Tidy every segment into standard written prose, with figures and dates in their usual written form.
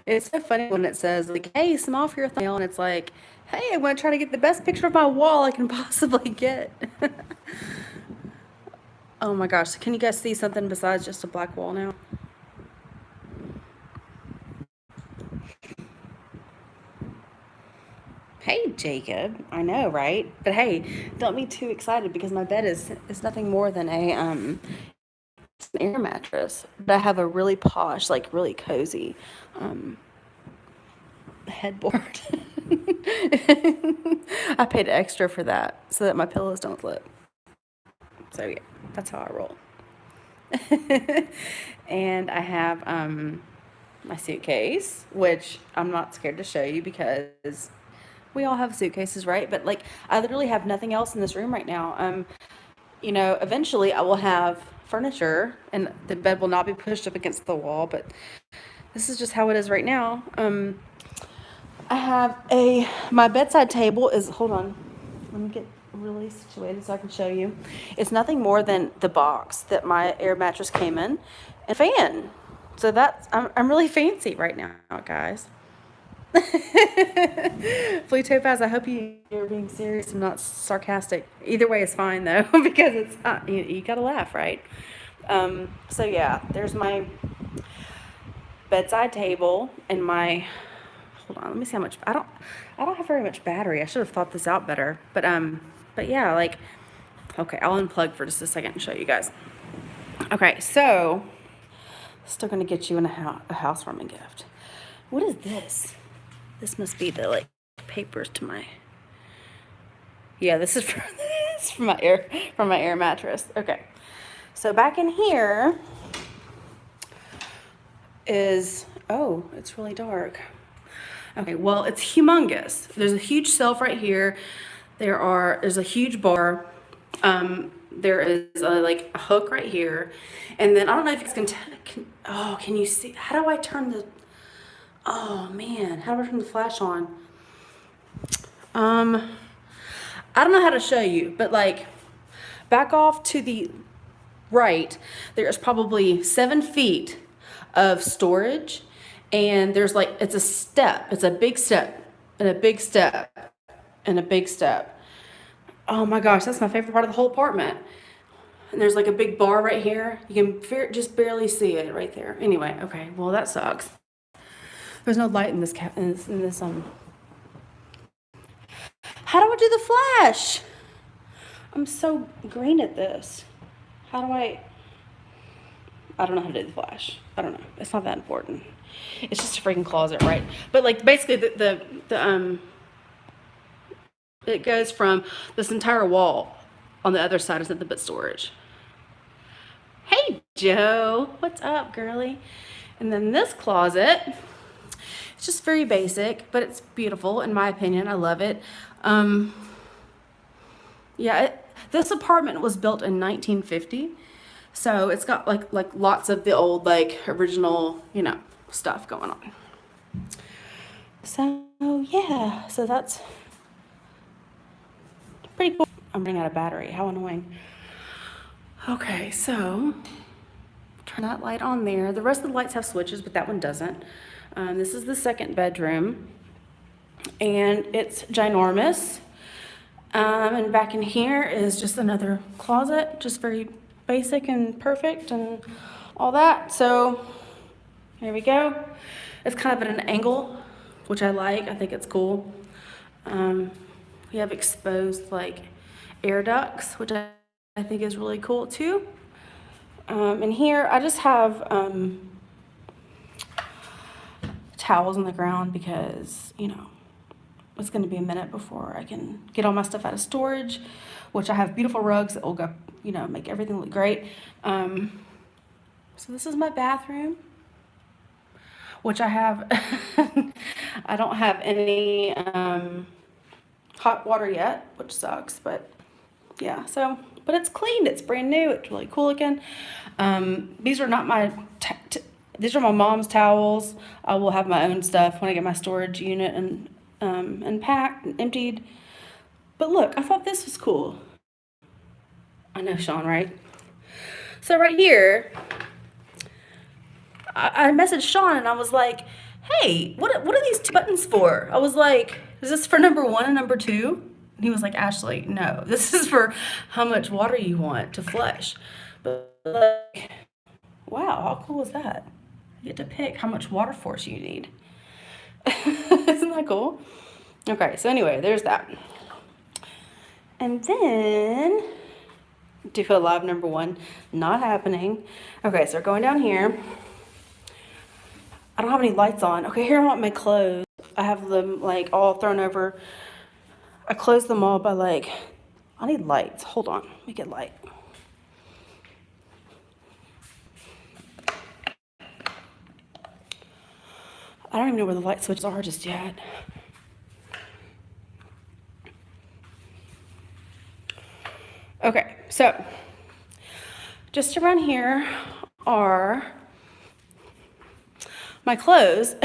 It's so funny when it says like, "Hey, smile for your thumbnail," and it's like, "Hey, I'm gonna try to get the best picture of my wall I can possibly get." Oh my gosh, can you guys see something besides just a black wall now? Hey, Jacob. I know, right? But hey, don't be too excited because my bed is nothing more than an air mattress. But I have a really posh, like really cozy um, headboard. I paid extra for that so that my pillows don't slip. So yeah, that's how I roll. And I have my suitcase, which I'm not scared to show you because we all have suitcases, right? But like, I literally have nothing else in this room right now. Eventually I will have furniture, and the bed will not be pushed up against the wall. But this is just how it is right now. I have my bedside table is. Hold on, let me get really situated so I can show you. It's nothing more than the box that my air mattress came in, and a fan. So I'm really fancy right now, guys. Flea Topaz, I hope you're being serious and not sarcastic. Either way is fine though, because it's you gotta laugh, right? So yeah, there's my bedside table and my. Hold on, let me see how much. I don't have very much battery. I should have thought this out better. But yeah, like, okay, I'll unplug for just a second and show you guys. Okay, so still gonna get you in a housewarming gift. What is this? This must be the like papers to my. Yeah, this is from my air mattress. Okay, so back in here is, oh, it's really dark. Okay, well, it's humongous. There's a huge shelf right here. There's a huge bar. There is like a hook right here, and then I don't know if you guys can you see? How do I turn the? Oh man, how do I turn the flash on? Um, I don't know how to show you, but like, back off to the right, there's probably 7 feet of storage, and there's like, it's a step. It's a big step, and a big step, and a big step. Oh my gosh, that's my favorite part of the whole apartment. And there's like a big bar right here. You can just barely see it right there. Anyway, okay, well that sucks. There's no light in this. How do I do the flash? I'm so green at this. How do I don't know how to do the flash. I don't know. It's not that important. It's just a freaking closet, right? But like basically it goes from this entire wall on the other side is at the bit storage. Hey Joe, what's up, girly? And then this closet, it's just very basic, but it's beautiful in my opinion. I love it. Yeah, this apartment was built in 1950, so it's got like lots of the old like original stuff going on. So yeah, so that's pretty cool. I'm running out of battery. How annoying. Okay, so turn that light on there. The rest of the lights have switches, but that one doesn't. This is the second bedroom, and it's ginormous. And back in here is just another closet, just very basic and perfect and all that. So here we go. It's kind of at an angle, which I like. I think it's cool. We have exposed like air ducts, which I think is really cool too. And here I just have towels on the ground because, it's going to be a minute before I can get all my stuff out of storage, which I have beautiful rugs that will go, make everything look great. So this is my bathroom, which I have, I don't have any hot water yet, which sucks, but yeah, so, but it's clean, it's brand new, it's really cool looking. These are not these are my mom's towels. I will have my own stuff when I get my storage unit and packed and emptied. But look, I thought this was cool. I know, Sean, right? So right here, I messaged Sean and I was like, hey, what are these two buttons for? I was like, is this for number 1 and number 2? And he was like, Ashley, no, this is for how much water you want to flush. But like, wow, how cool is that? You get to pick how much water force you need. Isn't that cool? Okay, so anyway, there's that. And then, do feel live number 1, not happening. Okay, so we're going down here. I don't have any lights on. Okay, here I want my clothes. I have them like all thrown over. I closed them all by like, I need lights. Hold on, let me get light. I don't even know where the light switches are just yet. Okay, so just around here are my clothes.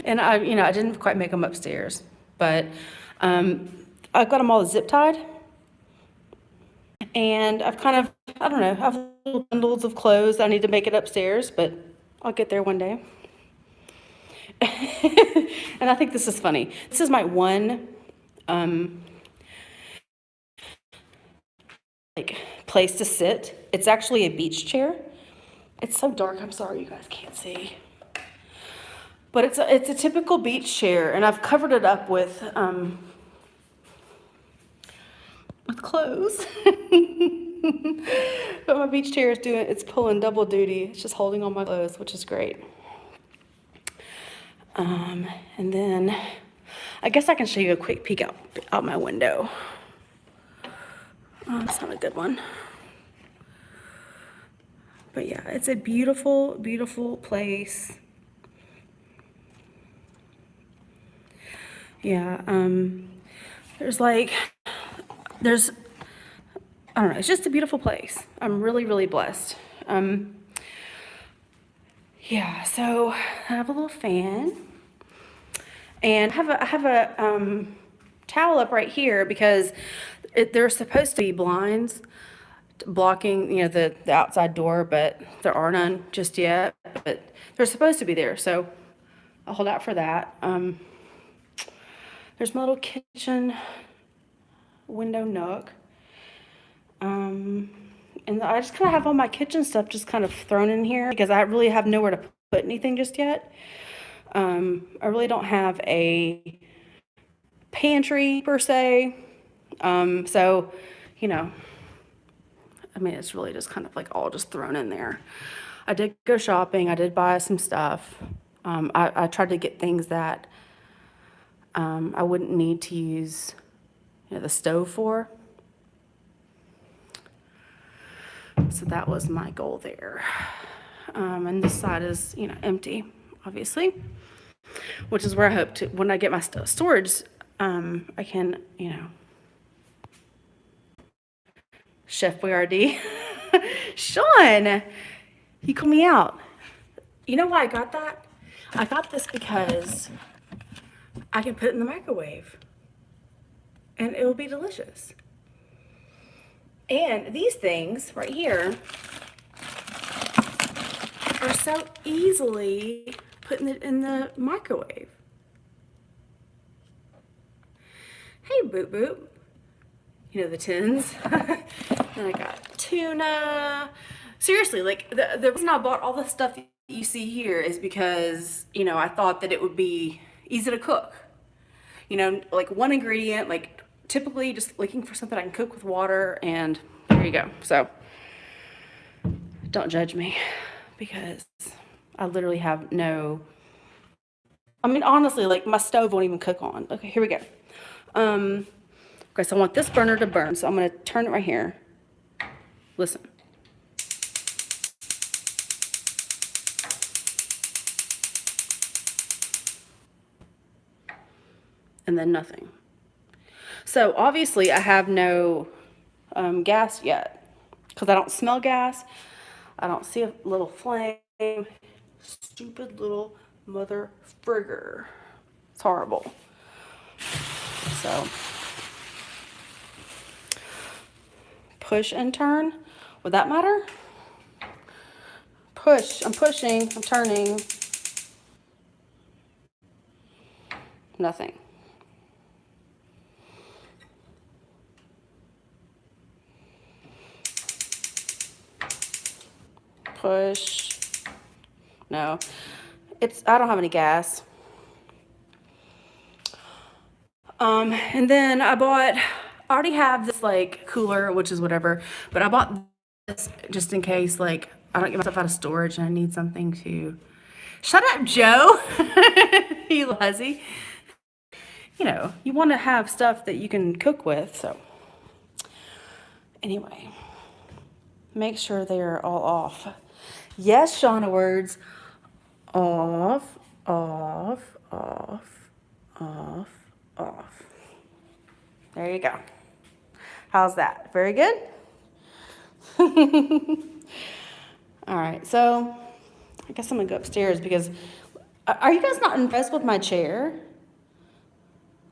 And I didn't quite make them upstairs, but I've got them all zip tied. And I've kind of, I don't know, I have little bundles of clothes. I need to make it upstairs, but I'll get there one day. And I think this is funny. This is my one like place to sit. It's actually a beach chair. It's so dark. I'm sorry you guys can't see. But it's a typical beach chair, and I've covered it up with clothes. But my beach chair is it's pulling double duty. It's just holding all my clothes, which is great. And then I guess I can show you a quick peek out my window. That's not a good one. But yeah, it's a beautiful, beautiful place. Yeah, there's I don't know, it's just a beautiful place. I'm really, really blessed. Yeah, so I have a little fan, and I have a towel up right here because there's supposed to be blinds blocking, the outside door, but there are none just yet, but they're supposed to be there, so I'll hold out for that. There's my little kitchen window nook. And I just kind of have all my kitchen stuff just kind of thrown in here because I really have nowhere to put anything just yet. I really don't have a pantry per se. So, it's really just kind of like all just thrown in there. I did go shopping. I did buy some stuff. I tried to get things that I wouldn't need to use the stove for. So that was my goal there. And this side is, empty, obviously, which is where I hope to, when I get my storage, I can, Chef Boyardee. Sean, he called me out. You know why I got that? I got this because I can put it in the microwave and it will be delicious. And these things right here are so easily put in the microwave. Hey, Boop Boop. The tins. Then I got tuna. Seriously, the reason I bought all the stuff that you see here is because, I thought that it would be easy to cook. One ingredient, typically just looking for something I can cook with water, and there you go. So don't judge me because I literally have no, honestly, my stove won't even cook on. Okay, here we go. Okay, so I want this burner to burn, so I'm going to turn it right here. Listen. And then nothing. So obviously I have no gas yet because I don't smell gas. I don't see a little flame. Stupid little mother frigger. It's horrible. So push and turn. Would that matter? Push. I'm pushing. I'm turning. Nothing. Push. No. I don't have any gas. And then I already have this like cooler, which is whatever, but I bought this just in case, like, I don't get myself out of storage and I need something to, shut up, Joe. You lazy. You know, you want to have stuff that you can cook with, so. Anyway, make sure they're all off. Yes, Shauna words. Off, off, off, off, off. There you go. How's that? Very good? All right, so I guess I'm gonna go upstairs because, are you guys not impressed with my chair?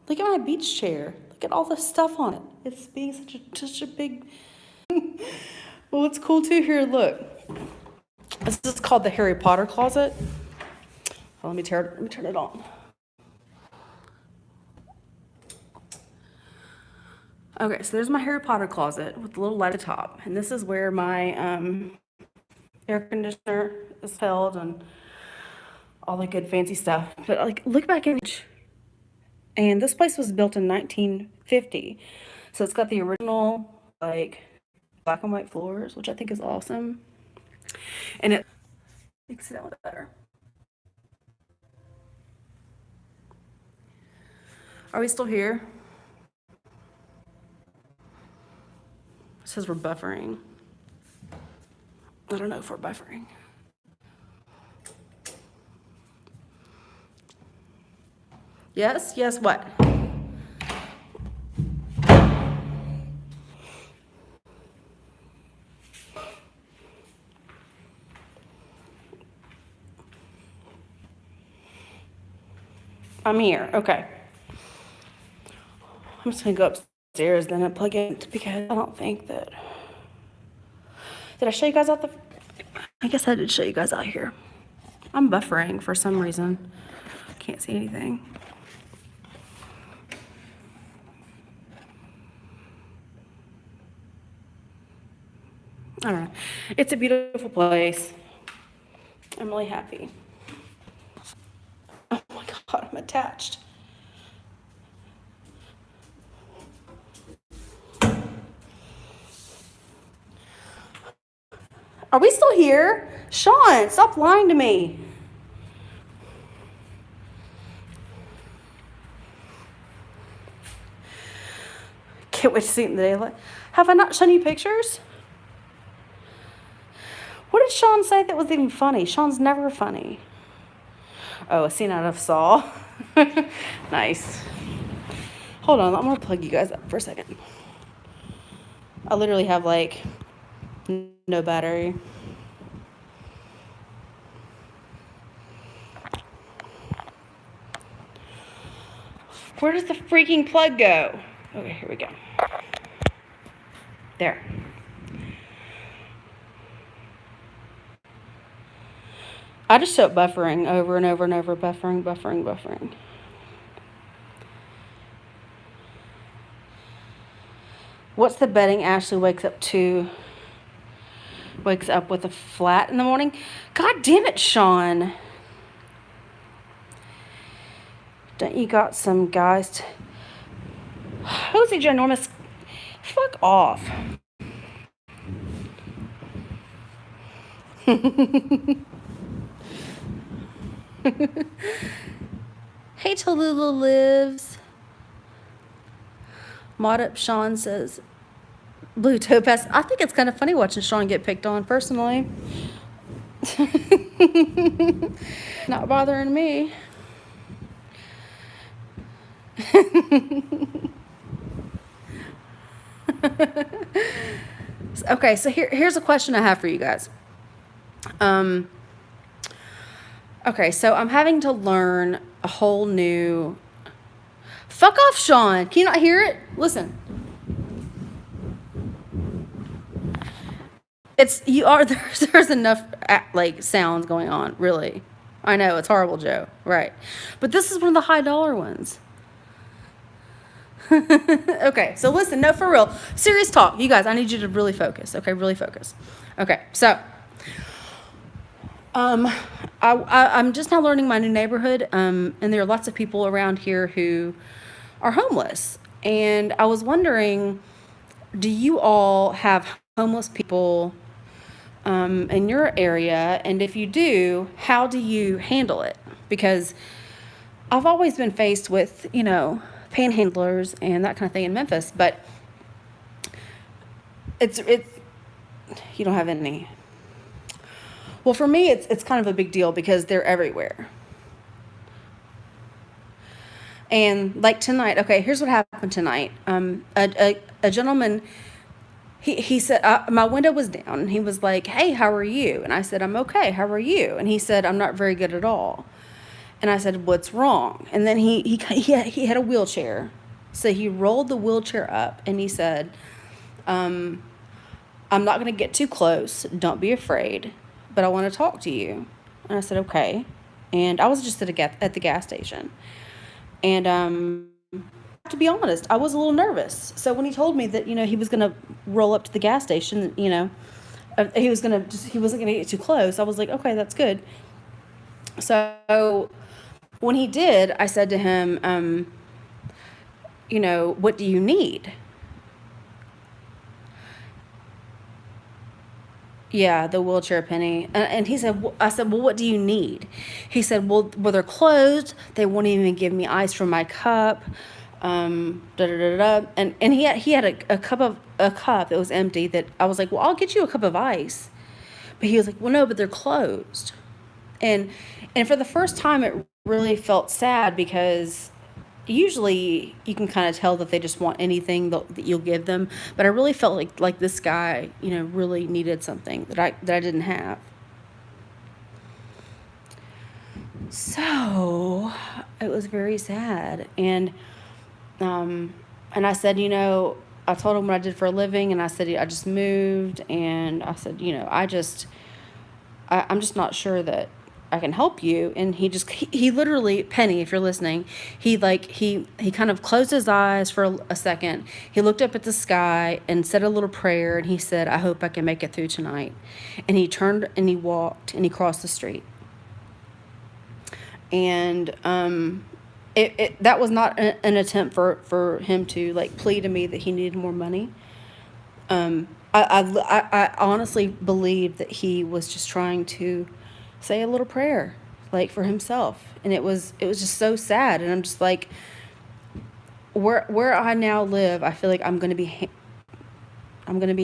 Look at my beach chair. Look at all the stuff on it. It's being such a big, well, what's cool too here, look. This is called the Harry Potter closet. Well, let me turn it on. Okay, so there's my Harry Potter closet with the little light at the top. And this is where my air conditioner is held and all the good fancy stuff. But like, look back in, and this place was built in 1950. So it's got the original like black and white floors, which I think is awesome. And it makes it out better. Are we still here? It says we're buffering. I don't know if we're buffering. Yes? Yes, what? I'm here. Okay. I'm just gonna go upstairs then and plug in because I don't think that. Did I show you guys out I guess I did show you guys out here. I'm buffering for some reason. Can't see anything. All right. It's a beautiful place. I'm really happy. Oh my God, I'm attached. Are we still here? Sean, stop lying to me. Can't wait to see it in the daylight. Have I not shown you pictures? What did Sean say that was even funny? Sean's never funny. Oh, a scene out of Saw. Nice. Hold on, I'm gonna plug you guys up for a second. I literally have like no battery. Where does the freaking plug go? Okay, here we go. There. I just show buffering over and over and over. Buffering. What's the bedding Ashley wakes up with a flat in the morning? God damn it, Sean. Don't you got some guys? Who's he ginormous? Fuck off. Hey, Tallulah lives. Mod up Sean says, Blue Topaz. I think it's kind of funny watching Sean get picked on personally. Not bothering me. Okay, so here's a question I have for you guys. Okay, so I'm having to learn a whole new. Fuck off, Sean. Can you not hear it? Listen. It's you are there's enough like sounds going on, really. I know it's horrible, Joe. Right, but this is one of the high dollar ones. Okay, so listen, no, for real, serious talk, you guys. I need you to really focus. Okay, really focus. Okay, so um, I'm just now learning my new neighborhood, and there are lots of people around here who are homeless, and I was wondering, do you all have homeless people in your area? And if you do, how do you handle it? Because I've always been faced with, panhandlers and that kind of thing in Memphis, but it's you don't have any. Well, for me, it's kind of a big deal because they're everywhere. And like tonight, okay, here's what happened tonight. A gentleman, he said, my window was down, and he was like, "Hey, how are you?" And I said, "I'm okay. How are you?" And he said, "I'm not very good at all." And I said, "What's wrong?" And then he had a wheelchair. So he rolled the wheelchair up and he said, um, "I'm not going to get too close. Don't be afraid, but I want to talk to you." And I said, "Okay." And I was just at the gas station. And to be honest, I was a little nervous. So when he told me that, he was going to roll up to the gas station, he wasn't going to get too close. I was like, "Okay, that's good." So when he did, I said to him, "What do you need?" Yeah, the wheelchair penny. And he said, I said, "Well, what do you need?" He said, well, they're closed. They won't even give me ice from my cup. Da da da da. And he had a cup that was empty that I was like, "Well, I'll get you a cup of ice." But he was like, "Well, no, but they're closed." And and for the first time, it really felt sad because usually you can kind of tell that they just want anything that you'll give them, but I really felt like this guy, really needed something that I didn't have. So it was very sad. And I said, I told him what I did for a living, and I said I just moved, and I said, I'm just not sure that I can help you. And he literally, Penny, if you're listening, he kind of closed his eyes for a second. He looked up at the sky and said a little prayer, and he said, "I hope I can make it through tonight." And he turned and he walked and he crossed the street. And that was not an attempt for him to like plead to me that he needed more money. I honestly believe that he was just trying to say a little prayer, like for himself, and it was just so sad. And I'm just like, where I now live, I feel like I'm going to be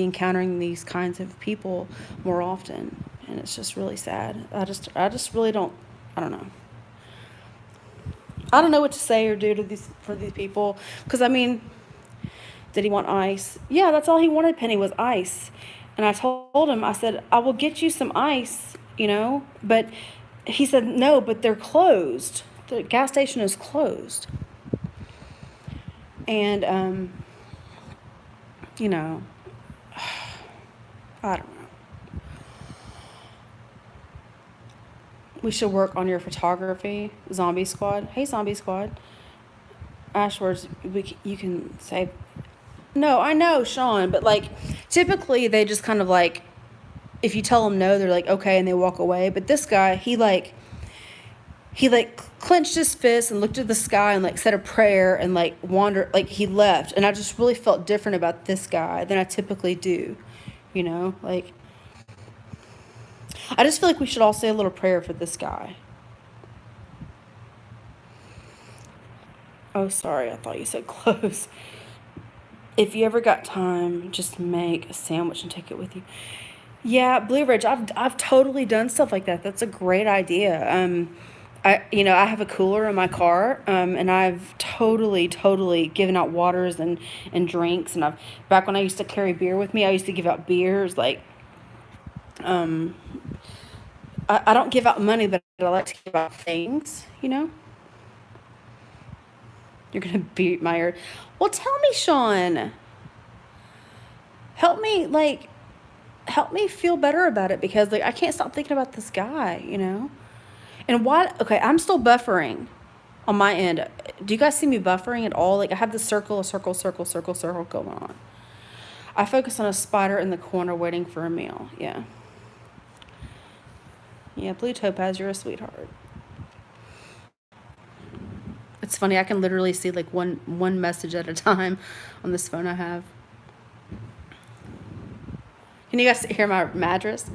encountering these kinds of people more often, and it's just really sad. I just really don't. I don't know. I don't know what to say or do to these people, because I mean, did he want ice? Yeah, that's all he wanted, Penny, was ice. And I told him, I said, "I will get you some ice, but he said, "No, but they're closed. The gas station is closed." And, you know, I don't know. We should work on your photography, Zombie Squad. Hey, Zombie Squad. Ashwords, you can say, no, I know, Sean, but like, typically they just kind of like, if you tell them no, they're like, okay, and they walk away. But this guy, he clenched his fist and looked at the sky and like said a prayer and like wandered, like he left. And I just really felt different about this guy than I typically do, like, I just feel like we should all say a little prayer for this guy. Oh, sorry, I thought you said close. If you ever got time, just make a sandwich and take it with you. Yeah, Blue Ridge, I've totally done stuff like that. That's a great idea. I have a cooler in my car, and I've totally given out waters and drinks. And back when I used to carry beer with me, I used to give out beers. Like, um, I don't give out money, but I like to give out things. You're gonna beat my ear. Well, tell me, Sean. Help me, like, help me feel better about it, because like I can't stop thinking about this guy, you know? And what, okay, I'm still buffering on my end. Do you guys see me buffering at all? Like I have this circle going on. I focus on a spider in the corner waiting for a meal. Yeah. Yeah, Blue Topaz, you're a sweetheart. It's funny, I can literally see like one message at a time on this phone I have. Can you guys hear my mattress?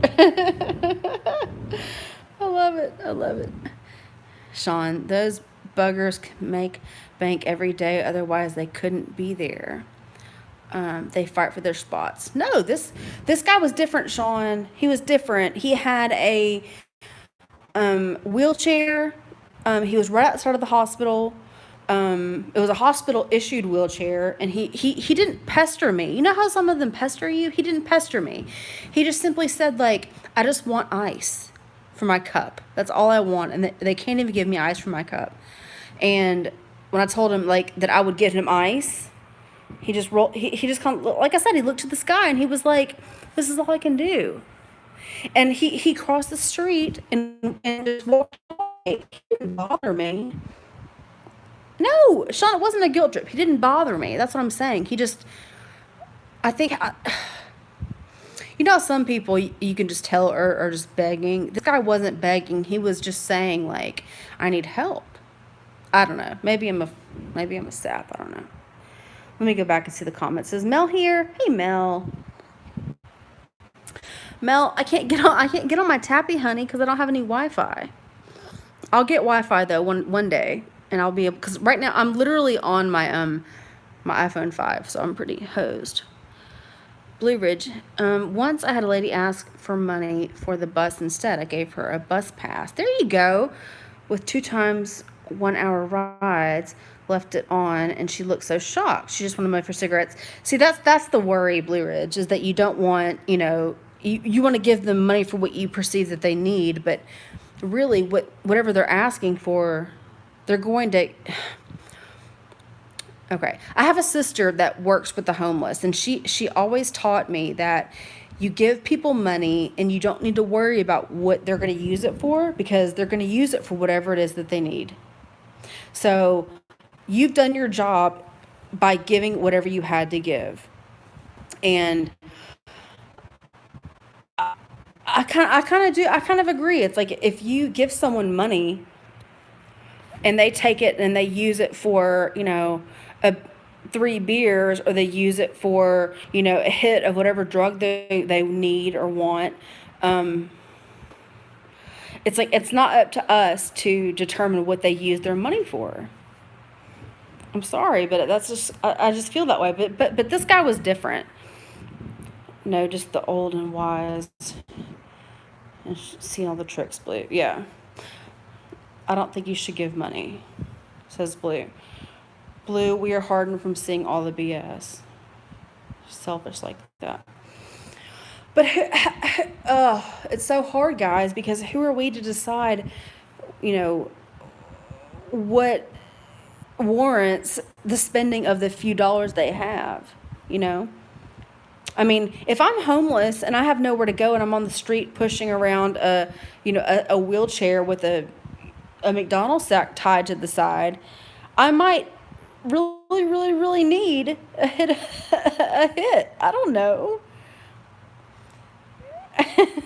I love it. I love it. Sean, those buggers can make bank every day, otherwise they couldn't be there. They fight for their spots. No, this guy was different, Sean. He was different. He had a wheelchair. He was right outside of the hospital. It was a hospital issued wheelchair, and he didn't pester me. You know how some of them pester you? He didn't pester me. He just simply said, like, I just want ice for my cup. That's all I want. And they can't even give me ice for my cup. And when I told him like that I would get him ice, he just rolled, he just kind of, like I said, he looked to the sky and he was like, this is all I can do. And he crossed the street and just walked away. He didn't bother me. No, Sean, it wasn't a guilt trip. He didn't bother me. That's what I'm saying. He just, you know, some people you can just tell are just begging. This guy wasn't begging. He was just saying like, I need help. I don't know. Maybe I'm a sap. I don't know. Let me go back and see the comments. Is Mel here? Hey, Mel. Mel, I can't get on my Tappy, honey, because I don't have any Wi-Fi. I'll get Wi-Fi though one day, and I'll be able, because right now I'm literally on my my iPhone 5, so I'm pretty hosed. Blue Ridge. Once I had a lady ask for money for the bus instead. I gave her a bus pass. There you go. With 2 times 1 hour rides, left it on, and she looked so shocked. She just wanted money for cigarettes. See, that's the worry, Blue Ridge, is that you don't want, you know, you want to give them money for what you perceive that they need, but really whatever they're asking for, they're going to. Okay. I have a sister that works with the homeless, and she always taught me that you give people money and you don't need to worry about what they're going to use it for, because they're going to use it for whatever it is that they need. So you've done your job by giving whatever you had to give. And I kind of agree. It's like if you give someone money and they take it and they use it for, you know, 3 beers, or they use it for, you know, a hit of whatever drug they need or want. It's like, it's not up to us to determine what they use their money for. I'm sorry, but that's just, I just feel that way. But this guy was different. No, just the old and wise and seen all the tricks, Blue. Yeah. I don't think you should give money, says Blue. Blue, we are hardened from seeing all the BS. Selfish like that. But it's so hard, guys, because who are we to decide, you know, what warrants the spending of the few dollars they have, you know? I mean, if I'm homeless and I have nowhere to go and I'm on the street pushing around a wheelchair with a McDonald's sack tied to the side, I might really need a hit. I don't know.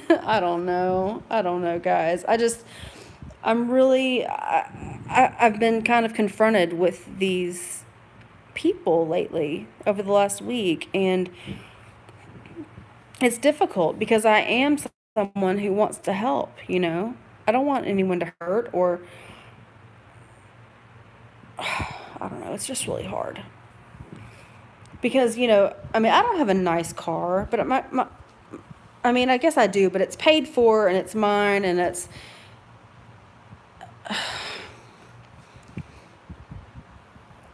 I don't know, guys. I've been kind of confronted with these people lately over the last week, and it's difficult because I am someone who wants to help, you know. I don't want anyone to hurt, or I don't know, it's just really hard. Because, you know, I mean, I don't have a nice car, but I mean, I guess I do, but it's paid for and it's mine, and it's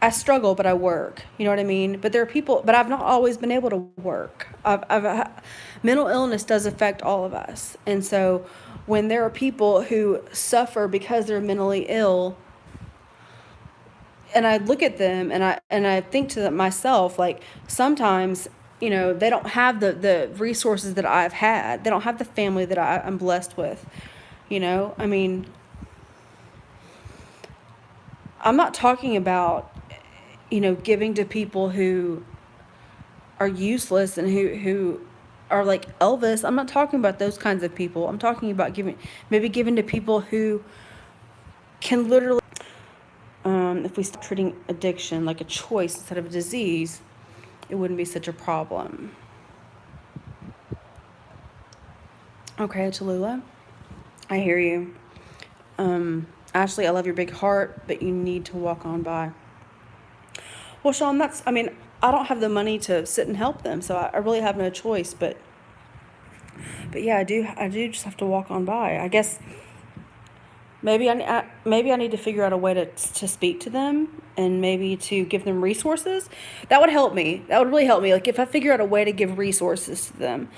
I struggle, but I work. You know what I mean? But there are people, but I've not always been able to work. Mental illness does affect all of us. And so when there are people who suffer because they're mentally ill, and I look at them and I think to myself, like, sometimes they don't have the resources that I've had. They don't have the family that I'm blessed with. I mean, I'm not talking about, giving to people who are useless and who are like Elvis. I'm not talking about those kinds of people. I'm talking about giving to people who can literally, if we start treating addiction like a choice instead of a disease, it wouldn't be such a problem. Okay, Tallulah, I hear you. Ashley, I love your big heart, but you need to walk on by. Well, Sean, I don't have the money to sit and help them, so I really have no choice. But yeah, I do just have to walk on by. I guess maybe I need to figure out a way to speak to them and maybe to give them resources. That would help me. That would really help me. Like if I figure out a way to give resources to them,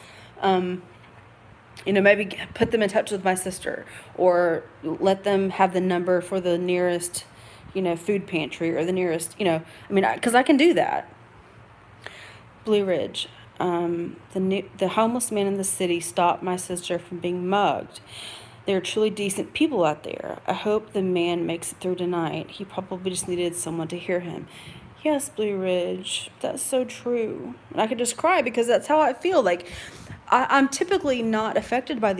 maybe put them in touch with my sister or let them have the number for the nearest, food pantry or the nearest, because I can do that. Blue Ridge. The homeless man in the city stopped my sister from being mugged. There are truly decent people out there. I hope the man makes it through tonight. He probably just needed someone to hear him. Yes, Blue Ridge. That's so true. And I could just cry because that's how I feel. Like, I'm typically not affected by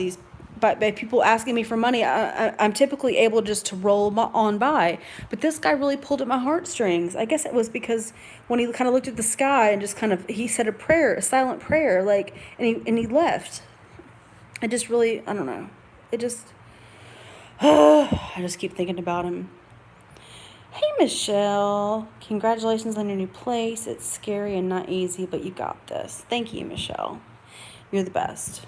by people asking me for money. I'm typically able just to roll on by. But this guy really pulled at my heartstrings. I guess it was because when he kind of looked at the sky and just he said a silent prayer, and he left. I don't know. I just keep thinking about him. Hey, Michelle. Congratulations on your new place. It's scary and not easy, but you got this. Thank you, Michelle. You're the best.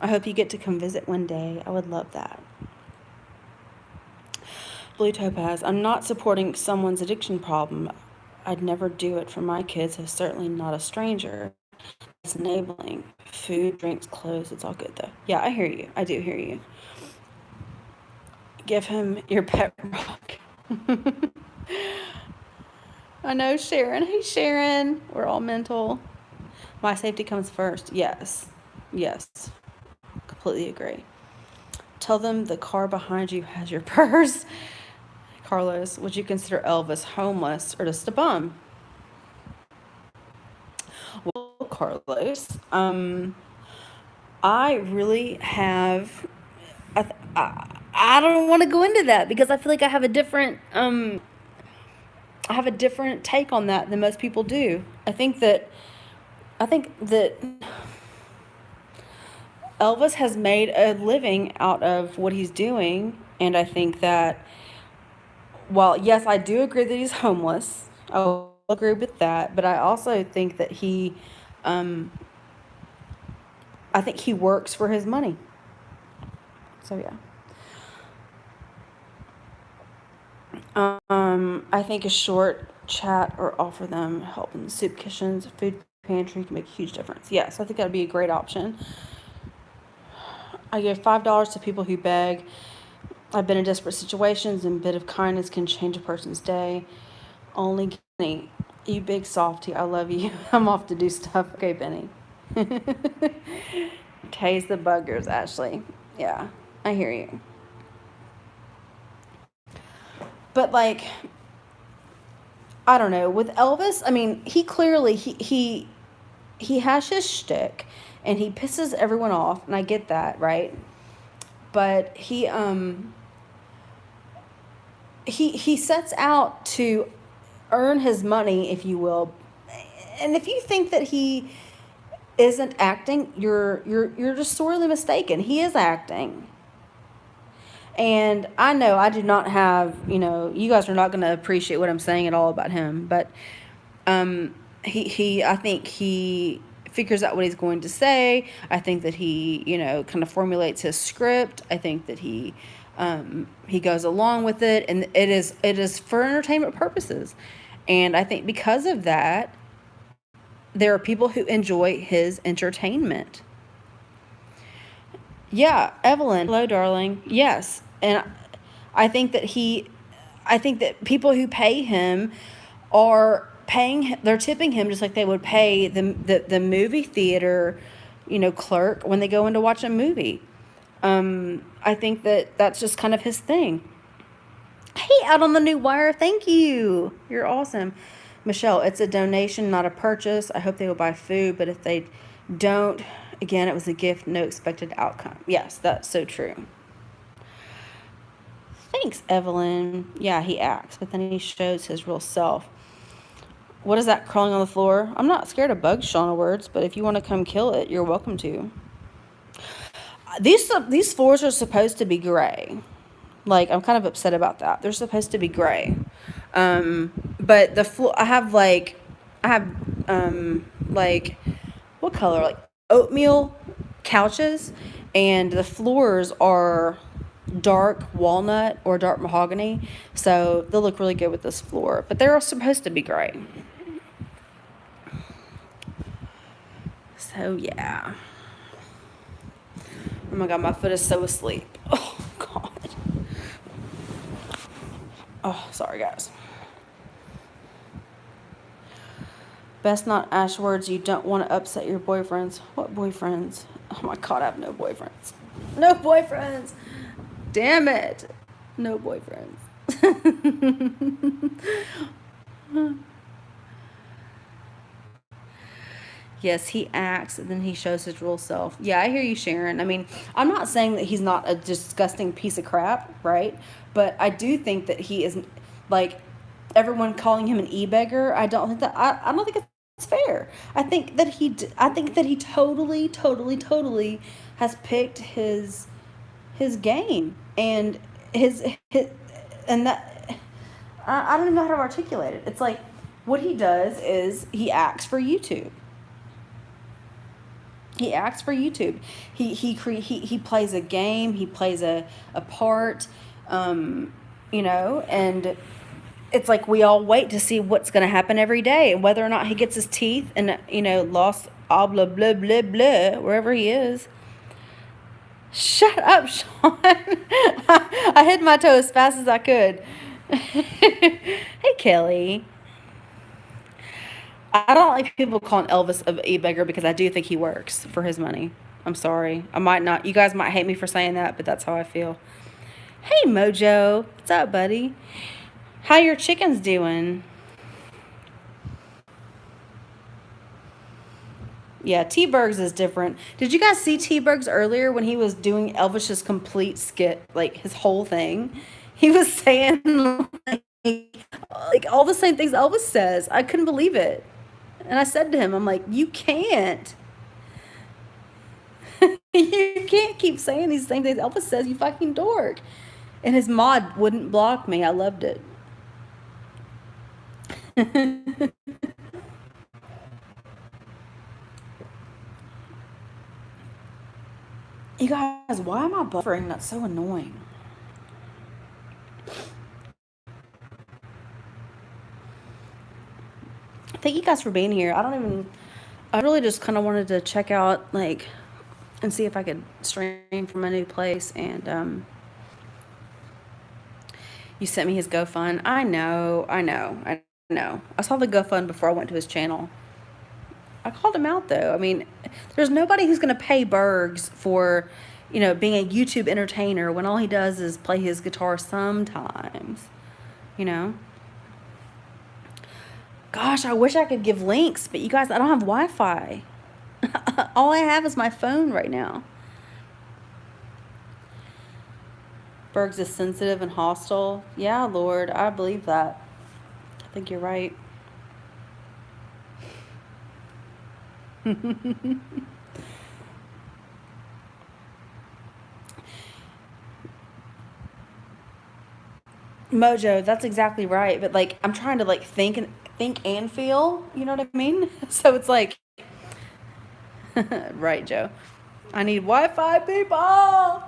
I hope you get to come visit one day. I would love that. Blue Topaz. I'm not supporting someone's addiction problem. I'd never do it for my kids. I'm certainly not a stranger. It's enabling. Food, drinks, clothes. It's all good, though. Yeah, I hear you. I do hear you. Give him your pet rock. I know, Sharon. Hey, Sharon. We're all mental. My safety comes first. Yes. Completely agree. Tell them the car behind you has your purse. Carlos, would you consider Elvis homeless or just a bum? Well, Carlos, I really have. I don't want to go into that because I feel like I have a different take on that than most people do. I think that Elvis has made a living out of what he's doing, and I think that while yes, I do agree that he's homeless. I'll agree with that, but I also think that I think he works for his money. So yeah. I think a short chat or offer them help in the soup kitchens, food pantry can make a huge difference. Yes, I think that'd be a great option. I give $5 to people who beg. I've been in desperate situations, and a bit of kindness can change a person's day. Only Benny, you big softy, I love you. I'm off to do stuff. Okay, Benny. Tase the buggers, Ashley. Yeah, I hear you. But I don't know. With Elvis, he clearly he has his shtick, and he pisses everyone off, and I get that, right? But he sets out to earn his money, if you will. And if you think that he isn't acting, you're just sorely mistaken. He is acting. And I know I do not have, you guys are not going to appreciate what I'm saying at all about him, but I think he figures out what he's going to say. I think that he, kind of formulates his script. I think that he goes along with it, and it is for entertainment purposes. And I think because of that, there are people who enjoy his entertainment. Yeah, Evelyn. Hello, darling. Yes. And I think that people who pay him are they're tipping him just like they would pay the movie theater, clerk when they go in to watch a movie. I think that's just kind of his thing. Hey, out on the new wire, thank you. You're awesome. Michelle, it's a donation, not a purchase. I hope they will buy food, but if they don't, again, it was a gift, no expected outcome. Yes, that's so true. Thanks, Evelyn. Yeah, he acts, but then he shows his real self. What is that crawling on the floor? I'm not scared of bugs, Shauna Words, but if you want to come kill it, you're welcome to. These floors are supposed to be gray. Like, I'm kind of upset about that. They're supposed to be gray. But the floor, I have like, what color? Like oatmeal couches, and the floors are dark walnut or dark mahogany. So they'll look really good with this floor, but they're supposed to be gray. So yeah. Oh my God, my foot is so asleep. Oh God. Oh, sorry guys. Best not ash words. You don't want to upset your boyfriends. What boyfriends? Oh my God, I have no boyfriends. No boyfriends. Damn it. No boyfriends. Yes, he acts and then he shows his real self. Yeah, I hear you, Sharon. I mean, I'm not saying that he's not a disgusting piece of crap, right? But I do think that he is, like, everyone calling him an e-beggar. I don't think it's fair. I think that he totally has picked his game, and his and that I don't even know how to articulate it. It's like, what he does is he acts for YouTube. He acts for YouTube. He plays a game. He plays a part, and it's like we all wait to see what's going to happen every day, and whether or not he gets his teeth and lost blah blah blah blah blah wherever he is. Shut up, Sean. I hit my toe as fast as I could. Hey, Kelly. I don't like people calling Elvis a e-beggar because I do think he works for his money. I'm sorry. I might not. You guys might hate me for saying that, but that's how I feel. Hey, Mojo. What's up, buddy? How your chickens doing? Yeah, T-Bergs is different. Did you guys see T-Bergs earlier when he was doing Elvis's complete skit, like his whole thing? He was saying like all the same things Elvis says. I couldn't believe it. And I said to him, I'm like, you can't. You can't keep saying these same things Elvis says, you fucking dork. And his mod wouldn't block me. I loved it. You guys, why am I buffering? That's so annoying. Thank you guys for being here. I really just kind of wanted to check out, like, and see if I could stream from a new place. And you sent me his GoFund. I know. I saw the GoFund before I went to his channel. I called him out, though. I mean, there's nobody who's going to pay Bergs for, being a YouTube entertainer when all he does is play his guitar sometimes, Gosh, I wish I could give links, but you guys, I don't have Wi-Fi. All I have is my phone right now. Bergs is sensitive and hostile. Yeah, Lord, I believe that. I think you're right. Mojo, that's exactly right. But like, I'm trying to like think and feel. You know what I mean? So it's like, right, Joe. I need Wi-Fi, people.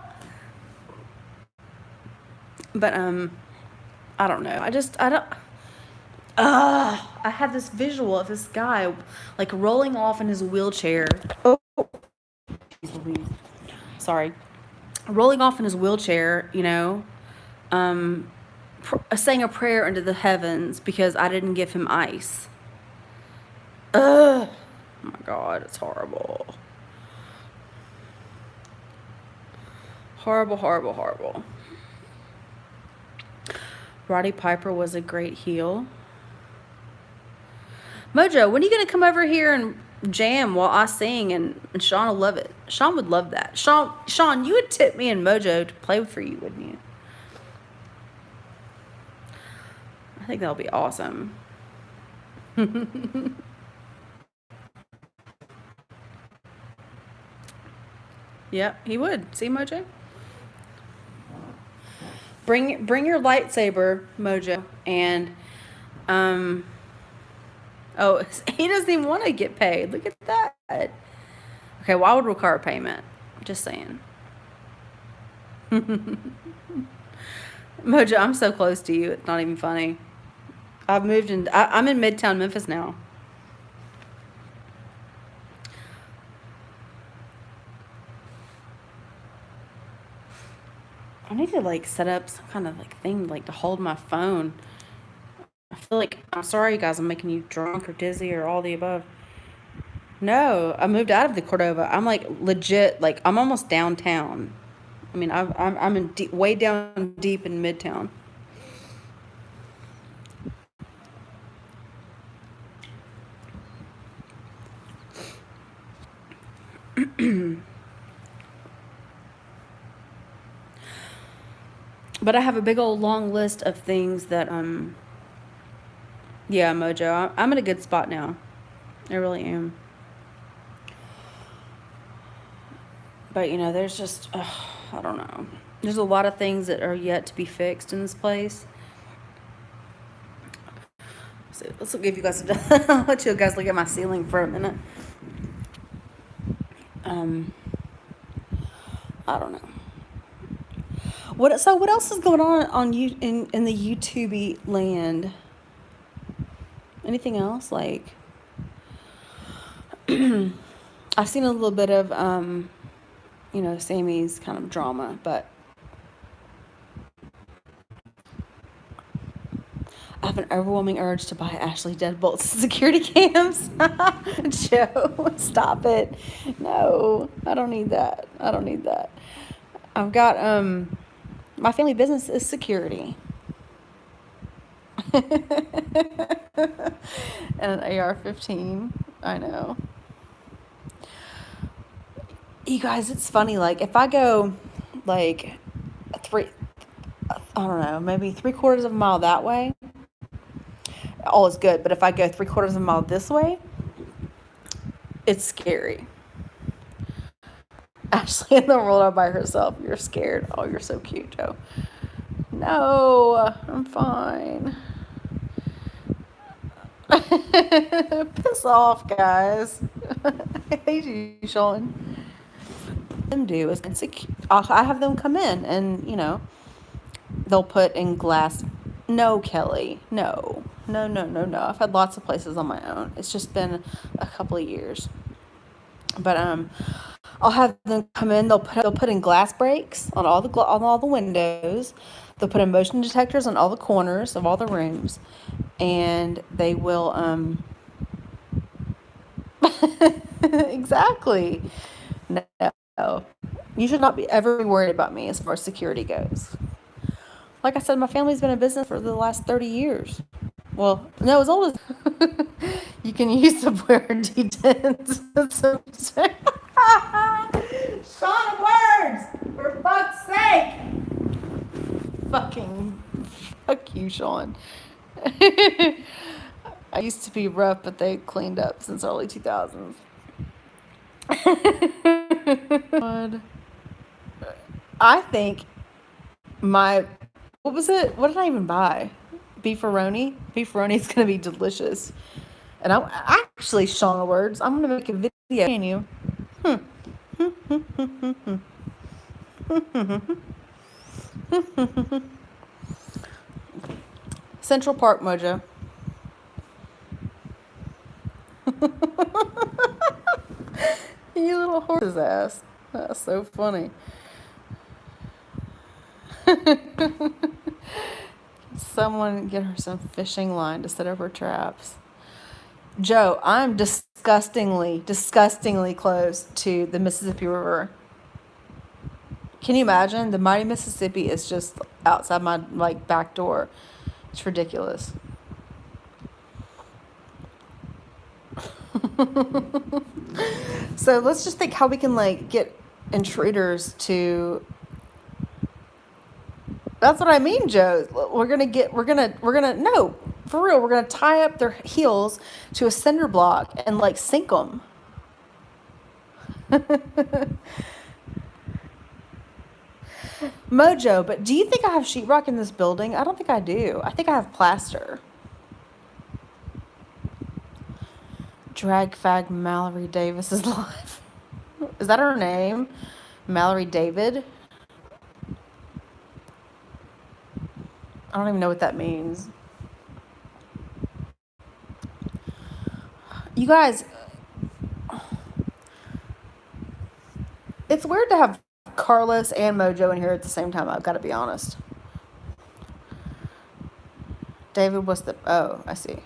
But I don't know. I have this visual of this guy like rolling off in his wheelchair. Oh, sorry. Rolling off in his wheelchair, saying a prayer into the heavens because I didn't give him ice. Ugh. Oh my God, it's horrible. Horrible, horrible, horrible. Roddy Piper was a great heel. Mojo, when are you going to come over here and jam while I sing? And Sean will love it. Sean would love that. Sean, you would tip me and Mojo to play for you, wouldn't you? I think that'll be awesome. Yep, he would. See, Mojo? Bring your lightsaber, Mojo, and oh, he doesn't even want to get paid. Look at that. Okay, well, I would require payment. Just saying. Mojo, I'm so close to you. It's not even funny. I've moved in. I'm in Midtown Memphis now. I need to like set up some kind of like thing like to hold my phone. I feel like I'm sorry, you guys. I'm making you drunk or dizzy or all the above. No, I moved out of the Cordova. I'm like legit. Like I'm almost downtown. I mean, I'm in way down deep in Midtown. But I have a big old long list of things that yeah, Mojo, I'm in a good spot now. I really am. But you know, there's just I don't know. There's a lot of things that are yet to be fixed in this place. So let's give you guys. I'll let you guys look at my ceiling for a minute. I don't know. What else is going on you in the YouTube land? Anything else like? I've seen a little bit of you know, Sammy's kind of drama, but I have an overwhelming urge to buy Ashley Deadbolt's security cams. Joe, stop it. No, I don't need that. I don't need that. I've got my family business is security. And an AR-15. I know. You guys, it's funny. Like if I go like I don't know, maybe 3/4 of a mile that way, all is good. But if I go 3/4 of a mile this way, it's scary. Ashley in the world all by herself. You're scared. Oh, you're so cute, Joe. No, I'm fine. Piss off, guys. I hate you, Sean. Them do is I have them come in and you know they'll put in glass. No, Kelly. No. No, no, no, no. I've had lots of places on my own. It's just been a couple of years. But I'll have them come in. They'll put in glass breaks on all the windows. They'll put in motion detectors on all the corners of all the rooms, and they will exactly. No, you should not be ever be worried about me as far as security goes. Like I said, my family's been in business for the last 30 years. Well, no, as old as you can use the word D10s. Sean, words! For fuck's sake! Fucking fuck you, Sean. I used to be rough, but they cleaned up since early 2000s. I think what was it? What did I even buy? Beefaroni. Beefaroni is going to be delicious. And I'm actually, Shauna Words, I'm going to make a video. Can you? Central Park, Mojo. You little horse's ass. That's so funny. Someone get her some fishing line to set up her traps. Joe, I'm disgustingly close to the Mississippi River. Can you imagine? The mighty Mississippi is just outside my like back door. It's ridiculous. So let's just think how we can like get intruders to. That's what I mean, Joe. We're gonna no, for real. We're gonna tie up their heels to a cinder block and like sink them. Mojo, but do you think I have sheetrock in this building? I don't think I do. I think I have plaster. Drag fag Mallory Davis is live. Is that her name? Mallory David? I don't even know what that means. You guys, it's weird to have Carlos and Mojo in here at the same time, I've got to be honest. David was the... Oh, I see.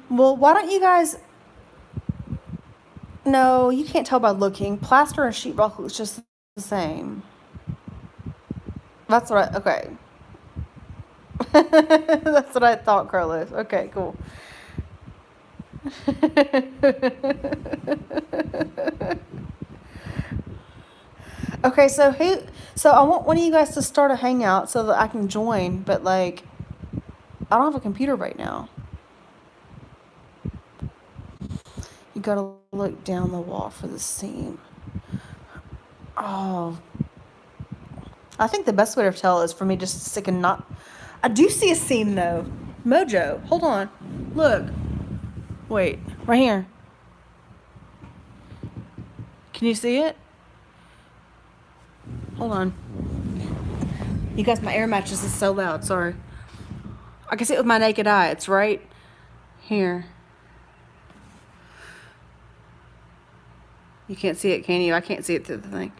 Well, why don't you guys... No, you can't tell by looking. Plaster and sheetrock looks just the same. That's what I... Okay. That's what I thought, Carlos. Okay, cool. Okay, so I want one of you guys to start a hangout so that I can join, but like I don't have a computer right now. You gotta look down the wall for the seam. Oh, I think the best way to tell is for me just to stick a knot. I do see a seam though. Mojo, hold on. Look. Wait, right here. Can you see it? Hold on. You guys, my air mattress is so loud. Sorry. I can see it with my naked eye. It's right here. You can't see it, can you? I can't see it through the thing.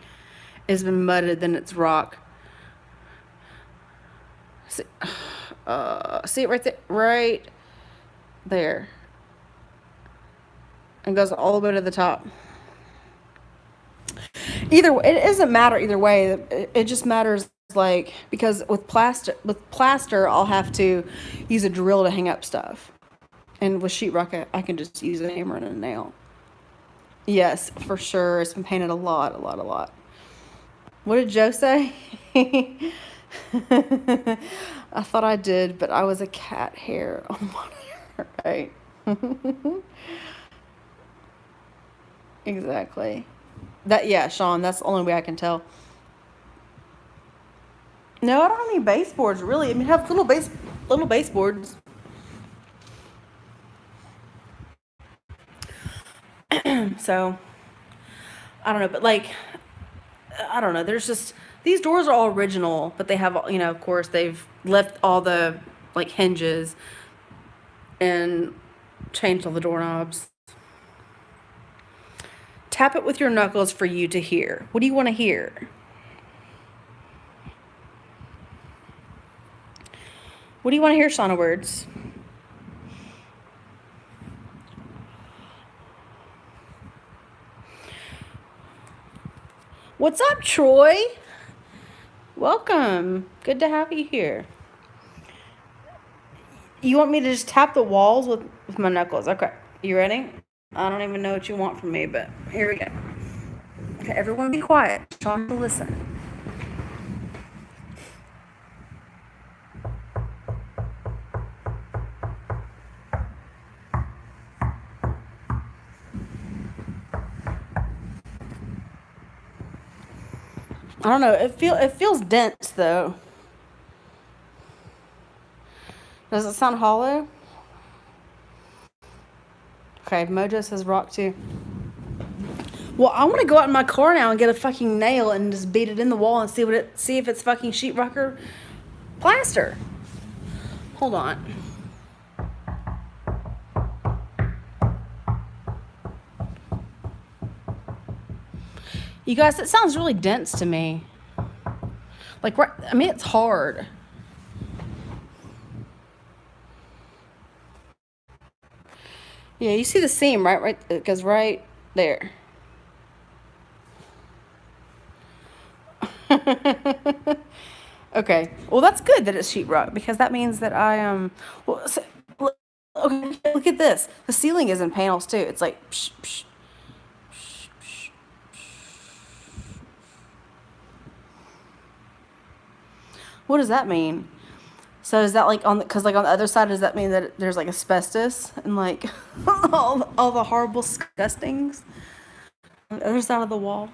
It's been mudded, then it's rock. See it right there? Right there. And goes all the way to the top. Either way, it doesn't matter either way. It just matters like because with plaster I'll have to use a drill to hang up stuff, and with sheetrock I can just use a hammer and a nail. Yes, for sure. It's been painted a lot. What did Joe say? I thought I did, but I was a cat hair on my hair, right? Exactly. Yeah, Sean, that's the only way I can tell. No, I don't have any baseboards, really. I mean, I have little baseboards. So, I don't know, but like, I don't know. There's just these doors are all original, but they have, of course, they've left all the like hinges and changed all the doorknobs. Tap it with your knuckles for you to hear. What do you want to hear? What do you want to hear, Shauna Words? What's up, Troy? Welcome. Good to have you here. You want me to just tap the walls with my knuckles? Okay. You ready? I don't even know what you want from me, but here we go. Okay, everyone be quiet. Sean will listen. I don't know. It feels dense though. Does it sound hollow? Okay, Mojo says rock too. Well, I want to go out in my car now and get a fucking nail and just beat it in the wall and see if it's fucking sheetrock or plaster. Hold on. You guys, it sounds really dense to me. Like, I mean, it's hard. Yeah, you see the seam, right? Right, it goes right there. Okay. Well, that's good that it's sheetrock because that means that I well, look, okay, look at this. The ceiling is in panels too. It's like psh, psh, psh, psh. What does that mean? So is that like on the, because like on the other side, does that mean that there's like asbestos and like all the horrible disgustings on the other side of the wall?